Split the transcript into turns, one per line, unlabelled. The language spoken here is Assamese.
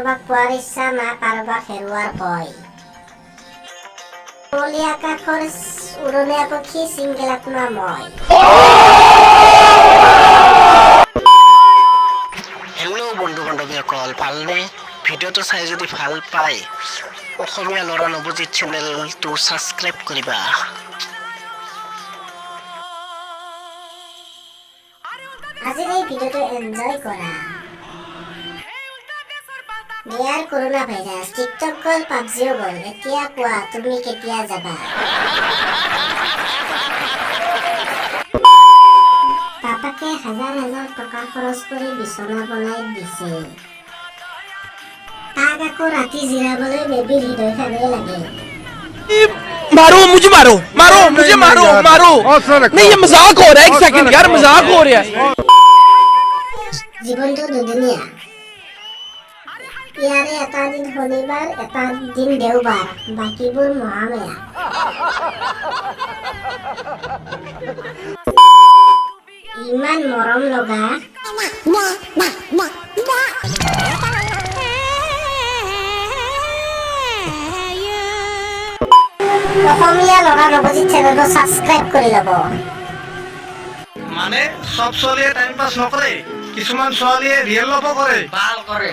কাৰোবাক পোৱাৰ ইচ্ছা না কাৰোবাক হেৰুৱাৰ ভয়। কুঁৱলী আকাশৰ উৰণীয়া পক্ষী চিংগল আত্মা মই।
হেল্ল' বন্ধু বান্ধৱীসকল, ভালনে? ভিডিঅ'টো চাই যদি ভাল পায় অসমীয়া ল'ৰা নৱজিত চেনেলটো ছাবস্ক্ৰাইব কৰিবা।
আজিৰ এই ভিডিঅ'টো এনজয় কৰা। ডিয়াৰ কৰোনা ভাইৰাছ, টিকটক গ'ল, পাবজিও গ'ল, এতিয়া কোৱা তুমি কেতিয়া যাবা? পাপাকে হাজাৰ হাজাৰ টকা খৰচ কৰি বিচনা বনাই দিছে। তাক আকৌ ৰাতি জিৰাবলৈ বেবীৰ হৃদয় খাবই লাগে।
मारो मुझे, मारो मारो मुझे, मारो मारो। नहीं ये मजाक हो रहा है, एक सेकंड यार, मजाक हो रहा है।
জীৱনটো দুদিনীয়া। ইয়াৰে এটা দিন শনিবাৰ, এটা দিন দেওবাৰ, বাকীবোৰ মহামেয়া। ইমান মৰম লগা অসমীয়া ল'ৰা নৱজিত চেনেলটো ছাবস্ক্ৰাইব কৰি ল'ব।
মানে সব ছোৱালীয়ে টাইম পাছ নকৰে, কিছুমান ছোৱালীয়ে ৰিয়েল লভ কৰে।
ভাল কৰে।